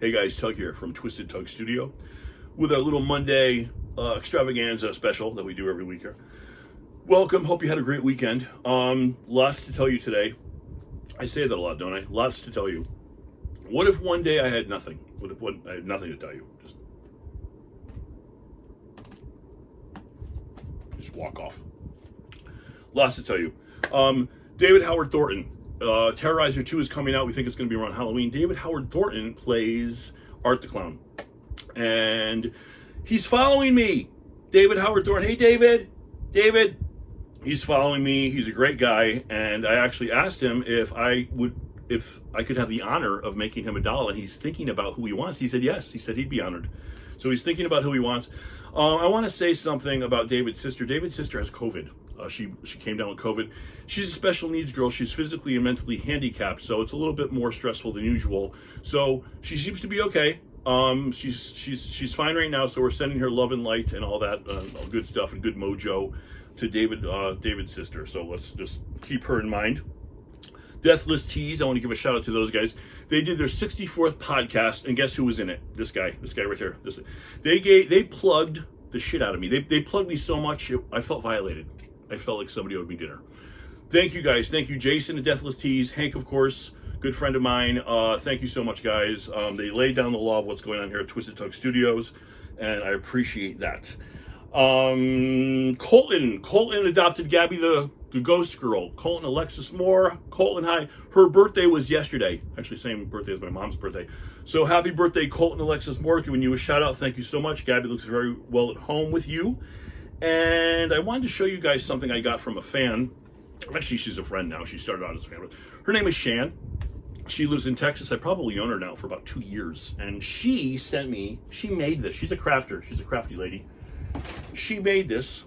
Hey guys, Tug here from Twisted Tug Studio with our little Monday extravaganza special that we do every week here. Welcome, hope you had a great weekend. Lots to tell you today. I say that a lot, don't I? Lots to tell you. What if one day I had nothing? What if I had nothing to tell you? Just walk off. Lots to tell you. David Howard Thornton. Terrorizer 2 is coming out. We think it's going to be around Halloween. David Howard Thornton plays Art the Clown. And he's following me. David Howard Thornton. Hey, David. David. He's following me. He's a great guy. And I actually asked him if I could have the honor of making him a doll. And he's thinking about who he wants. He said yes. He said he'd be honored. So he's thinking about who he wants. I want to say something about David's sister. David's sister has COVID. She came down with COVID. She's a special needs girl. She's physically and mentally handicapped, so it's a little bit more stressful than usual. So she seems to be okay. She's fine right now. So we're sending her love and light and all that all good stuff and good mojo to David's sister. So let's just keep her in mind. Deathless Teas, I want to give a shout out to those guys. They did their 64th podcast, and guess who was in it? This guy right here. They plugged the shit out of me. They plugged me so much, I felt violated. I felt like somebody owed me dinner. Thank you guys. Thank you, Jason at Deathless Teas. Hank, of course, good friend of mine. Thank you so much, guys. They laid down the law of what's going on here at Twisted Tug Studios, and I appreciate that. Colton adopted Gabby the ghost girl. Colton Alexis Moore. Colton, hi. Her birthday was yesterday. Actually, same birthday as my mom's birthday. So happy birthday, Colton Alexis Moore. Giving you a shout out. Thank you so much. Gabby looks very well at home with you. And I wanted to show you guys something I got from a fan. Actually, she's a friend now. She started out as a fan. Her name is Shan. She lives in Texas. I probably known her now for about 2 years. And she made this. She's a crafter. She's a crafty lady. She made this.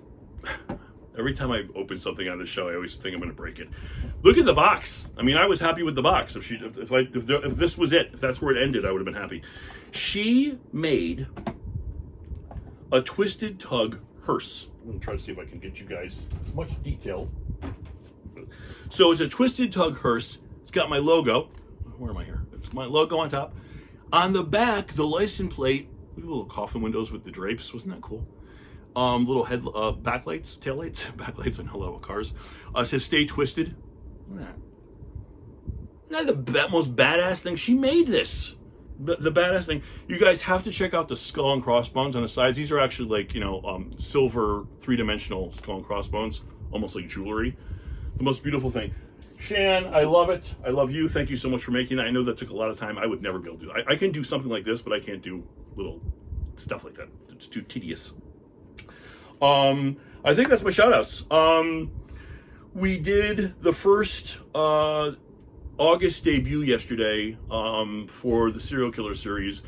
Every time I open something on this show, I always think I'm going to break it. Look at the box. I mean, I was happy with the box. If this was it, if that's where it ended, I would have been happy. She made a Twisted Tug hearse. I'm going to try to see if I can get you guys as much detail. So it's a Twisted Tug hearse. It's got my logo. Where am I here? It's my logo on top. On the back, the license plate. Look at the little coffin windows with the drapes. Wasn't that cool? Little head backlights, taillights, backlights on hello cars. It says "Stay Twisted." Look at that. Isn't that the most badass thing? She made this. The badass thing. You guys have to check out the skull and crossbones on the sides. These are actually like, silver 3-dimensional skull and crossbones, almost like jewelry. The most beautiful thing. Shan, I love it. I love you. Thank you so much for making that. I know that took a lot of time. I would never be able to do that. I can do something like this, but I can't do little stuff like that. It's too tedious. I think that's my shout outs. We did the first August debut yesterday for the serial killer series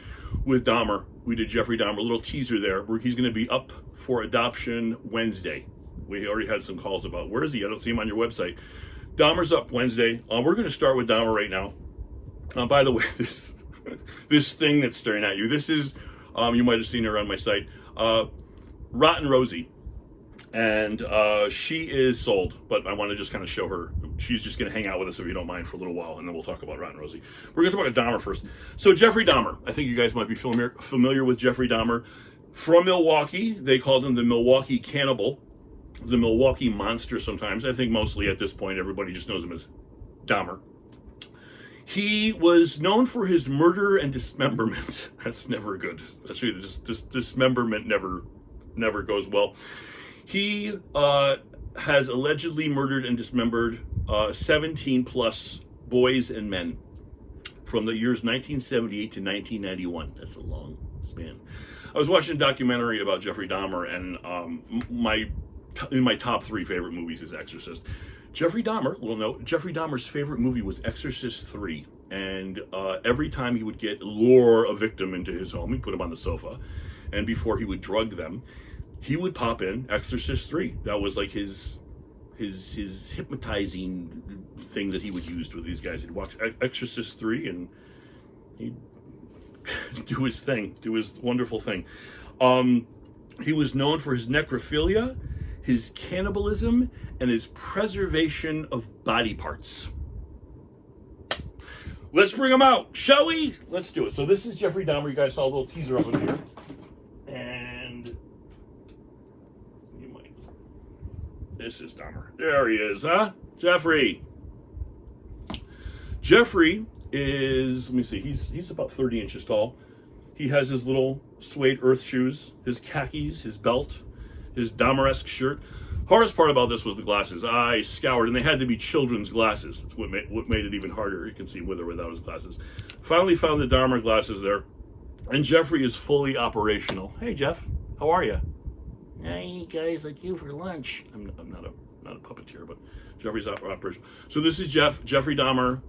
with Dahmer. We did Jeffrey Dahmer, a little teaser there, where he's going to be up for adoption Wednesday. We already had some calls about, where is he? I don't see him on your website. Dahmer's up Wednesday. We're going to start with Dahmer right now. By the way, this thing that's staring at you, this is, you might have seen her on my site, Rotten Rosie. And she is sold, but I want to just kind of show her. She's just going to hang out with us, if you don't mind, for a little while, and then we'll talk about Rotten Rosie. We're going to talk about Dahmer first. So Jeffrey Dahmer, I think you guys might be familiar with Jeffrey Dahmer. From Milwaukee, they called him the Milwaukee Cannibal, the Milwaukee Monster sometimes. I think mostly at this point, everybody just knows him as Dahmer. He was known for his murder and dismemberment. That's never good. Especially this dismemberment never goes well. He has allegedly murdered and dismembered 17 plus boys and men from the years 1978 to 1991. That's a long span. I was watching a documentary about Jeffrey Dahmer, and in my top 3 favorite movies is Exorcist. Jeffrey Dahmer, little note, Jeffrey Dahmer's favorite movie was Exorcist 3. And every time he would lure a victim into his home, he'd put him on the sofa, and before he would drug them, he would pop in Exorcist 3. That was like his hypnotizing thing that he would use with these guys. He'd watch Exorcist 3 and he'd do his thing, do his wonderful thing. He was known for his necrophilia, his cannibalism, and his preservation of body parts. Let's bring him out, shall we? Let's do it. So this is Jeffrey Dahmer. You guys saw a little teaser of him here. And you might. This is Dahmer. There he is, huh? Jeffrey. Jeffrey is, let me see, he's about 30 inches tall. He has his little suede earth shoes, his khakis, his belt, his Dahmer-esque shirt. Hardest part about this was the glasses. I scoured, and they had to be children's glasses. That's what made it even harder. You can see with or without his glasses. Finally found the Dahmer glasses there, and Jeffrey is fully operational. Hey, Jeff, how are you? I eat guys like you for lunch. I'm not a puppeteer, but Jeffrey's operational. So this is Jeffrey Dahmer,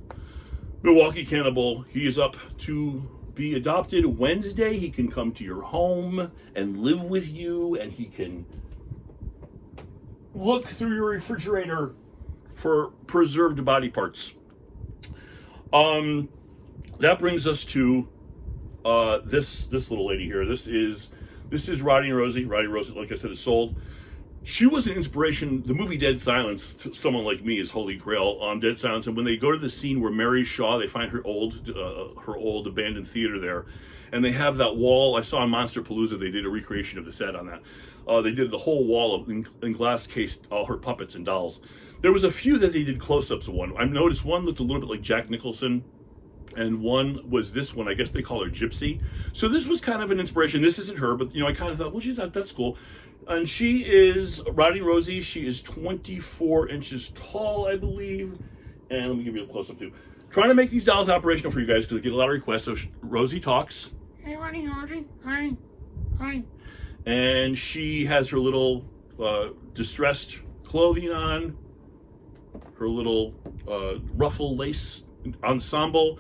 Milwaukee cannibal. He is up to be adopted Wednesday. He can come to your home and live with you, and he can look through your refrigerator for preserved body parts. That brings us to this little lady here. This is Rosie and Rosie. Rosie, like I said, is sold. She was an inspiration. The movie Dead Silence, to someone like me, is holy grail on Dead Silence. And when they go to the scene where Mary Shaw, they find her old abandoned theater there, and they have that wall. I saw on Monster Palooza, they did a recreation of the set on that. They did the whole wall in glass cased all her puppets and dolls. There was a few that they did close-ups of one. I noticed one looked a little bit like Jack Nicholson, and one was this one. I guess they call her Gypsy. So this was kind of an inspiration. This isn't her, but I kind of thought, well, that's cool. And she is Rosie. She is 24 inches tall, I believe. And let me give you a close-up too. Trying to make these dolls operational for you guys because I get a lot of requests. So Rosie talks. Hey, Rosie. Hi. And she has her little distressed clothing on, her little ruffle lace ensemble.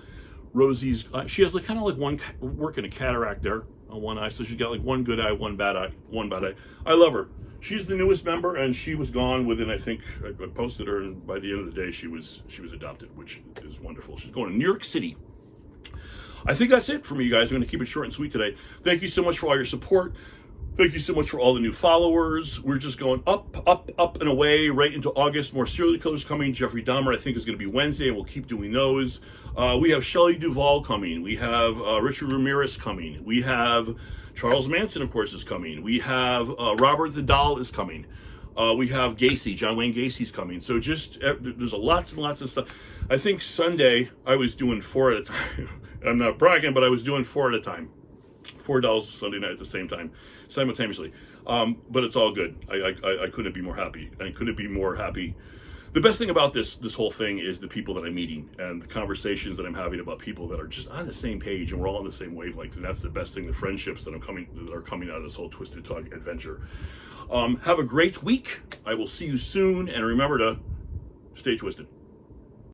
Rosie's, she has kind of like one working a cataract there on one eye, so she's got like one good eye, one bad eye. I love her. She's the newest member, and she was gone within, I think, I posted her, and by the end of the day, she was adopted, which is wonderful. She's going to New York City. I think that's it for me, you guys. I'm going to keep it short and sweet today. Thank you so much for all your support. Thank you so much for all the new followers. We're just going up and away right into August. More serial killers coming. Jeffrey Dahmer, I think, is going to be Wednesday, and we'll keep doing those. We have Shelley Duvall coming. We have Richard Ramirez coming. We have Charles Manson, of course, is coming. We have Robert the Doll is coming. We have Gacy, John Wayne Gacy's coming. So just, there's lots and lots of stuff. I think Sunday, I was doing 4 at a time. I'm not bragging, but I was doing 4 at a time. 4 dolls Sunday night at the same time, simultaneously. But it's all good. I couldn't be more happy. I couldn't be more happy. The best thing about this whole thing is the people that I'm meeting and the conversations that I'm having about people that are just on the same page, and we're all on the same wavelength. And that's the best thing, the friendships that are coming out of this whole Twisted Talk adventure. Have a great week. I will see you soon. And remember to stay twisted.